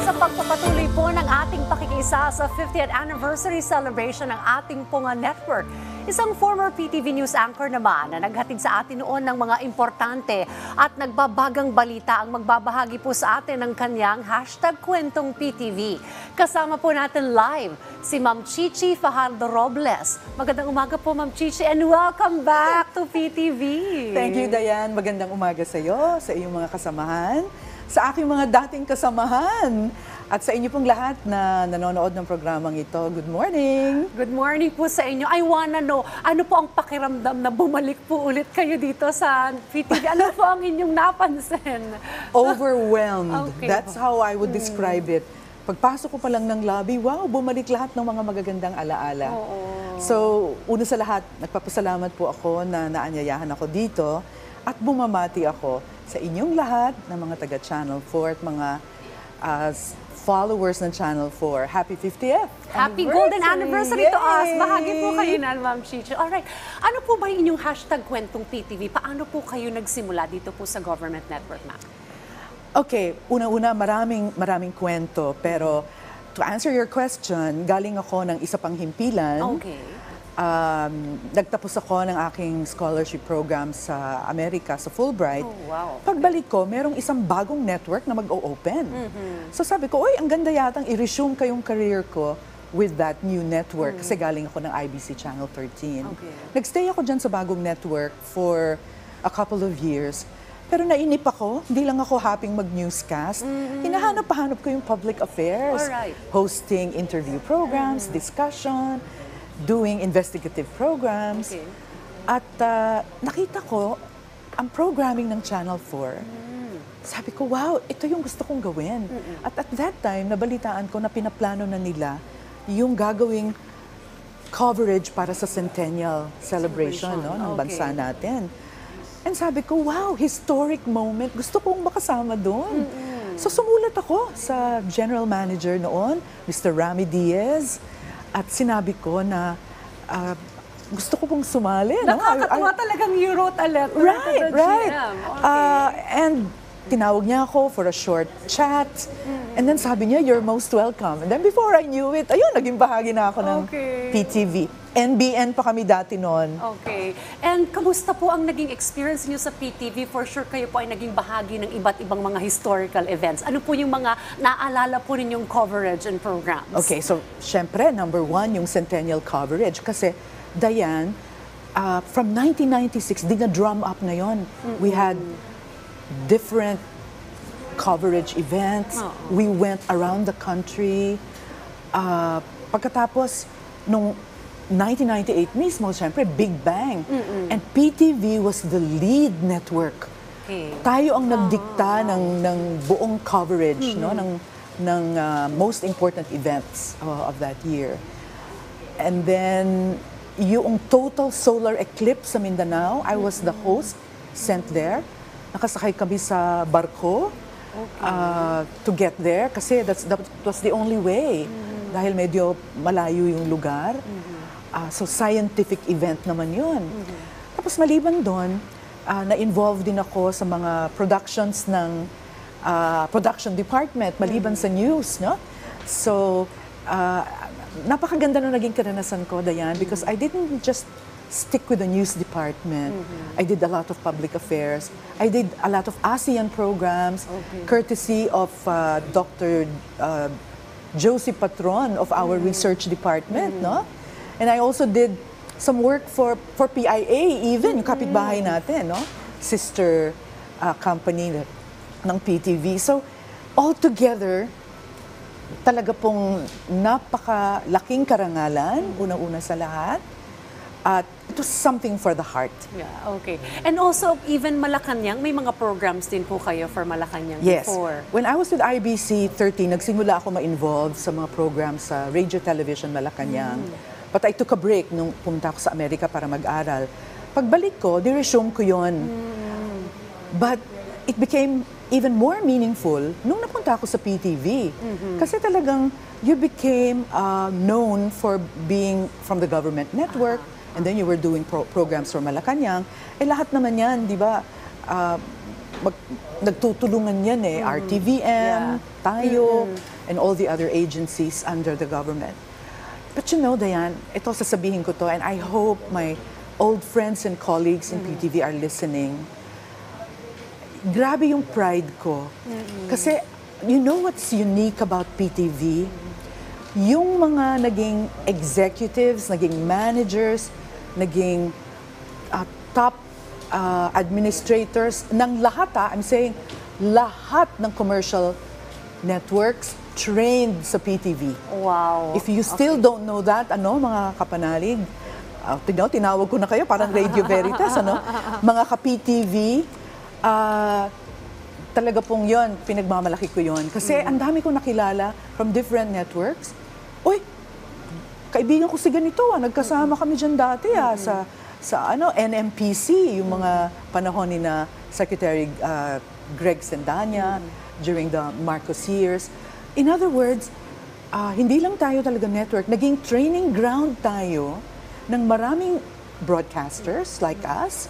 sa pagpapatuloy po ng ating pakikiisa sa 50th anniversary celebration ng ating Punga Network. Isang former PTV News anchor naman na naghatid sa atin noon ng mga importante at nagbabagang balita ang magbabahagi po sa atin ng kanyang #kwentong PTV. Kasama po natin live si Ma'am Chichi Fajardo Robles. Magandang umaga po Ma'am Chichi and welcome back to PTV. Thank you Diane, magandang umaga sa iyo, sa iyong mga kasamahan, sa aking mga dating kasamahan. At sa inyo pong lahat na nanonood ng programang ito, good morning! Good morning po sa inyo. I wanna know, ano po ang pakiramdam na bumalik po ulit kayo dito sa PTV? Ano po ang inyong napansin? Overwhelmed. Okay. That's how I would describe it. Pagpasok ko pa lang ng lobby, wow, bumalik lahat ng mga magagandang alaala. So, una sa lahat, nagpapasalamat po ako na naanyayahan ako dito at bumamati ako sa inyong lahat ng mga taga-Channel 4 at mga followers ng Channel 4. Happy 50th! Happy golden anniversary to us! Yay! Bahagi po kayo na, Ma'am Chichi. Alright, ano po ba yung inyong #kwentong PTV? Paano po kayo nagsimula dito po sa government network, ma'am? Okay, una-una maraming kwento, pero to answer your question, galing ako ng isa pang himpilan. Okay. Nagtapos ako ng aking scholarship program sa Amerika, sa Fulbright. Oh, wow. Pagbalik ko, merong isang bagong network na mag-o-open. So sabi ko, oy, ang ganda yatang i-resume kayong career ko with that new network. Kasi galing ako ng IBC Channel 13. Okay. Nagstay ako dyan sa bagong network for a couple of years. Pero nainip ako, hindi lang ako happy mag-newscast. Hinahanap-hanap ko yung public affairs. Alright. Hosting interview programs, discussion, doing investigative programs. Okay. At nakita ko ang programming ng Channel 4. Sabi ko, wow, ito yung gusto kong gawin. At that time, nabalitaan ko na pinaplano na nila yung gagawing coverage para sa centennial celebration no, ng bansa natin. And sabi ko, wow, historic moment. Gusto kong makasama doon. So sumulat ako sa general manager noon, Mr. Rami Diaz. At sinabi ko na gusto ko pong sumali. Nakakatuwa talagang you wrote a letter to the Right. GM. Okay. And tinawag niya ako for a short chat. And then sabi niya, you're most welcome. And then before I knew it, ayun, naging bahagi na ako ng PTV. NBN pa kami dati noon. Okay. And kamusta po ang naging experience niyo sa PTV? For sure kayo po ay naging bahagi ng iba't ibang mga historical events. Ano po yung mga naalala po ninyong coverage and programs? Okay, so syempre, number one, yung centennial coverage. Kasi, Diane, from 1996, dina-drum up na yon. We had different coverage events. We went around the country. Pagkatapos, nung 1998 mismo, syempre, Big Bang. And PTV was the lead network. Okay. Tayo ang nagdikta ng buong coverage no, ng most important events of that year. And then, yung total solar eclipse sa Mindanao, I was the host, sent there. Nakasakay kami sa barko to get there kasi that was the only way. Dahil medyo malayo yung lugar. So scientific event naman yun. Tapos maliban doon, na-involve din ako sa mga productions ng production department, maliban sa news. No? So, napakaganda na naging karanasan ko, Diane, because I didn't just stick with the news department. I did a lot of public affairs. I did a lot of ASEAN programs, courtesy of Dr. Josie Patron of our research department. No? And I also did some work for PIA even, yung kapitbahay natin, no? Sister company ng PTV. So, all together, talaga pong napakalaking karangalan, unang-una sa lahat. At it was something for the heart. Yeah, okay. And also, even Malacanang, may mga programs din po kayo for Malacanang before. When I was with IBC 13, nagsimula ako ma-involve sa mga programs sa Radio Television Malacanang. But I took a break nung pumunta ako sa Amerika para mag-aral. Pagbalik ko, di-resume ko yun. But it became even more meaningful nung napunta ako sa PTV. Kasi talagang you became known for being from the government network and then you were doing programs for Malacanang. Eh lahat naman yan, di ba? nagtutulungan yan eh. RTVM, tayo, and all the other agencies under the government. But you know, Diane, ito sasabihin ko to, and I hope my old friends and colleagues in PTV are listening. Grabe yung pride ko. Kasi, you know what's unique about PTV? Yung mga naging executives, naging managers, naging top administrators ng lahat, I'm saying, lahat ng commercial networks trained sa PTV. Wow. If you still don't know that, mga kapanalig, tinawag ko na kayo, parang Radio Veritas, mga ka-PTV, talaga pong yon, pinagmamalaki ko yon. Kasi ang dami kong nakilala from different networks. Uy, kaibigan ko si ganito, nagkasama kami dyan dati sa NMPC, yung mga panahon ni na Secretary Greg Sendanya during the Marcos years. In other words, hindi lang tayo talaga network, naging training ground tayo ng maraming broadcasters like us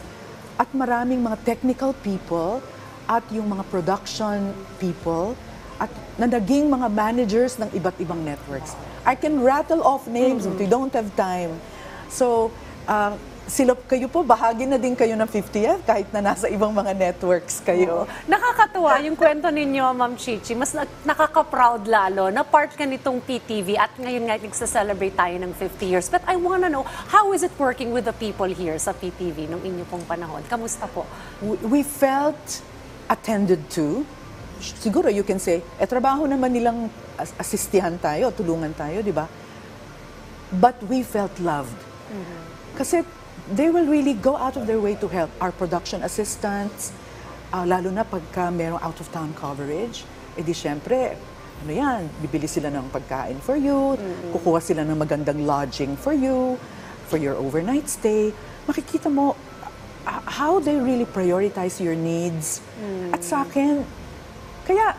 at maraming mga technical people at yung mga production people at na naging mga managers ng iba't ibang networks. I can rattle off names but we don't have time. So, kayo po, bahagi na din kayo ng 50th kahit na nasa ibang mga networks kayo. Nakakatuwa yung kwento ninyo, Ma'am Chichi. Mas nakaka-proud lalo na part ka nitong PTV at ngayon nga nagsa-celebrate tayo ng 50 years. But I wanna know, how is it working with the people here sa PTV nung inyo pong panahon? Kamusta po? We felt attended to. Siguro you can say, trabaho naman nilang asistihan tayo, tulungan tayo, di ba? But we felt loved. Kasi they will really go out of their way to help our production assistants, lalo na pagka merong out-of-town coverage. Eh di syempre, bibili sila ng pagkain for you, kukuha sila ng magandang lodging for you, for your overnight stay. Makikita mo how they really prioritize your needs. At sa akin, kaya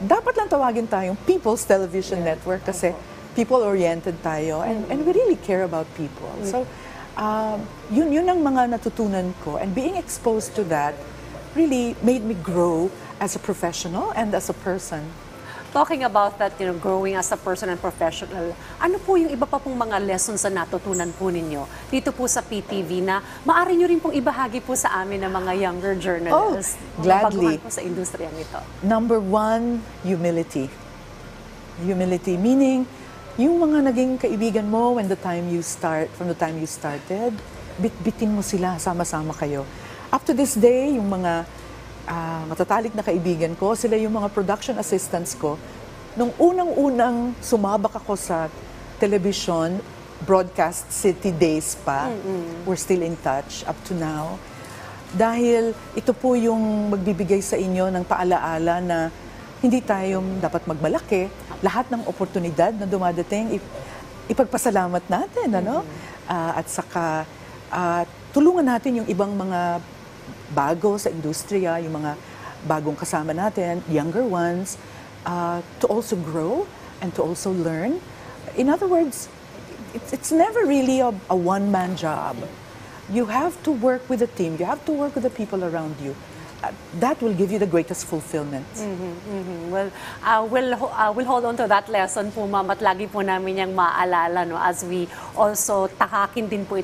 dapat lang tawagin tayong People's Television Network kasi people-oriented tayo and we really care about people. So, yun ang mga natutunan ko, and being exposed to that really made me grow as a professional and as a person. Talking about that, growing as a person and professional, ano po yung iba pa pong mga lessons na natutunan po ninyo dito po sa PTV na maaari nyo rin pong ibahagi po sa amin ng mga younger journalists? Gladly. Po sa industriyang ito. Number one, humility. Humility, meaning yung mga naging kaibigan mo from the time you started, bitbitin mo sila, sama-sama kayo. Up to this day, yung mga matatalik na kaibigan ko, sila yung mga production assistants ko. Nung unang-unang sumabak ako sa television, broadcast city days pa, we're still in touch up to now. Dahil ito po yung magbibigay sa inyo ng paalaala na hindi tayo dapat magmalaki. Lahat ng oportunidad na dumadating, ipagpasalamat natin, at saka tulungan natin yung ibang mga bago sa industriya, yung mga bagong kasama natin, younger ones, to also grow and to also learn. In other words, it's never really a one-man job. You have to work with a team. You have to work with the people around you. That will give you the greatest fulfillment. Well, we'll hold on to that lesson po, Ma'am, at lagi po namin yung maaalala, as we also takakin din po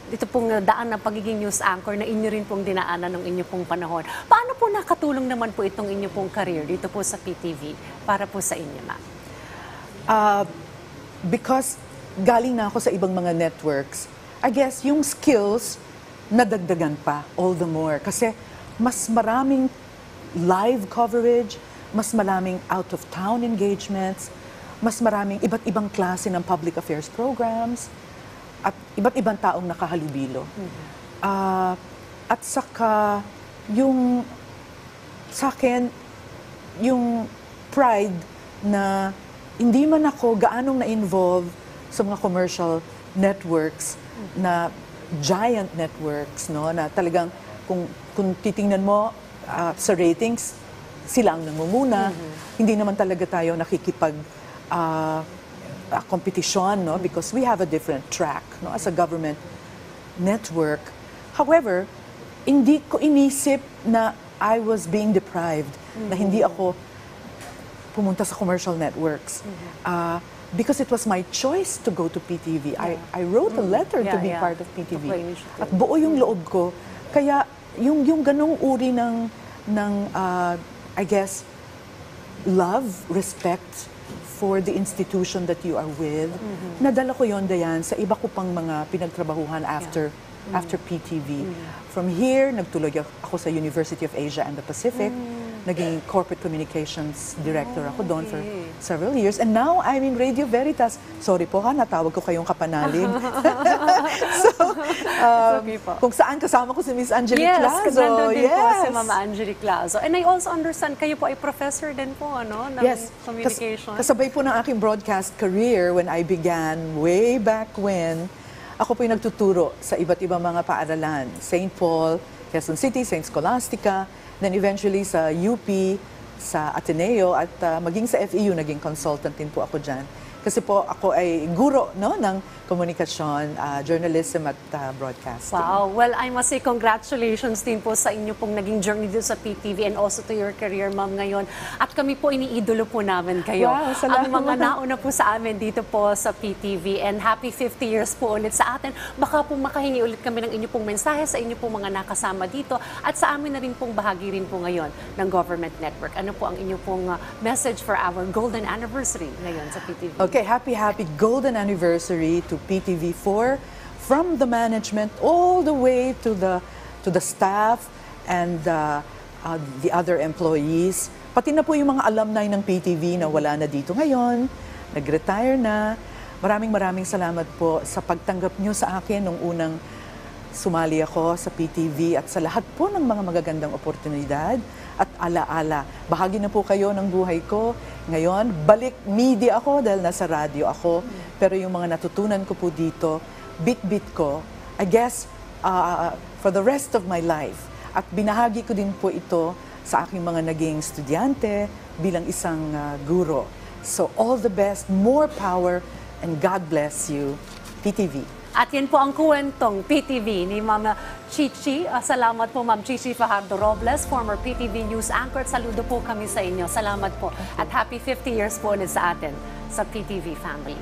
ito pong daan ng pagiging news anchor na inyo rin pong dinaanan ng inyo pong panahon. Paano po nakatulong naman po itong inyo pong career dito po sa PTV para po sa inyo, Ma'am? Because galing na ako sa ibang mga networks, I guess yung skills nadagdagan pa all the more. Kasi mas maraming live coverage, mas maraming out-of-town engagements, mas maraming iba't ibang klase ng public affairs programs, at iba't ibang taong nakahalubilo. At saka, sa akin, yung pride na hindi man ako gaanong na-involve sa mga commercial networks na giant networks, na talagang kung titingnan mo sa ratings, sila ang nangunguna. Hindi naman talaga tayo nakikipag kompetisyon, because we have a different track as a government network. However, hindi ko inisip na I was being deprived, na hindi ako pumunta sa commercial networks. Because it was my choice to go to PTV. I wrote a letter to be part of PTV. At buo yung loob ko. Kaya yung ganong uri ng I guess, love, respect for the institution that you are with, nadala ko yon, Dayan, sa iba ko pang mga pinagtrabahuhan after PTV. From here, nagtuloy ako sa University of Asia and the Pacific. Naging corporate communications director ako doon for several years. And now, I'm in Radio Veritas. Sorry po ha, natawag ko kayong kapanalig. So, kung saan kasama ko si Miss Angelique Lazo. Yes, nandun din po si Mama Angelique Lazo. And I also understand, kayo po ay professor din po, ano, ng communication. Kasabay po ng aking broadcast career when I began way back when, ako po yung nagtuturo sa iba't ibang mga paaralan. St. Paul, Quezon City, St. Scholastica, then eventually sa UP, sa Ateneo, at maging sa FEU, naging consultant din po ako dyan. Kasi po ako ay guro, no, ng komunikasyon, journalism at broadcasting. Wow. Well, I must say congratulations din po sa inyo pong naging journey dito sa PTV and also to your career, ma'am, ngayon. At kami po, iniidolo po namin kayo. Wow, salamat. Ang mga nauna po sa amin dito po sa PTV. And happy 50 years po ulit sa atin. Baka po makahingi ulit kami ng inyo pong mensahe sa inyo pong mga nakasama dito at sa amin na rin pong bahagi rin po ngayon ng Government Network. Ano po ang inyo pong message for our golden anniversary ngayon sa PTV? Okay, happy golden anniversary to PTV4 from the management all the way to the staff and the other employees. Pati na po yung mga alumni ng PTV na wala na dito ngayon, nag-retire na. Maraming salamat po sa pagtanggap nyo sa akin nung unang sumali ako sa PTV at sa lahat po ng mga magagandang oportunidad at alaala. Bahagi na po kayo ng buhay ko. Ngayon, balik media ako dahil nasa radyo ako. Pero yung mga natutunan ko po dito, bit-bit ko, I guess, for the rest of my life. At binahagi ko din po ito sa aking mga naging estudyante bilang isang guro. So all the best, more power, and God bless you, PTV. At yan po ang kwentong PTV ni Ma'am Chichi. Salamat po, Ma'am Chichi Fajardo Robles, former PTV News Anchor. Saludo po kami sa inyo. Salamat po. At happy 50 years po ulit sa atin sa PTV family.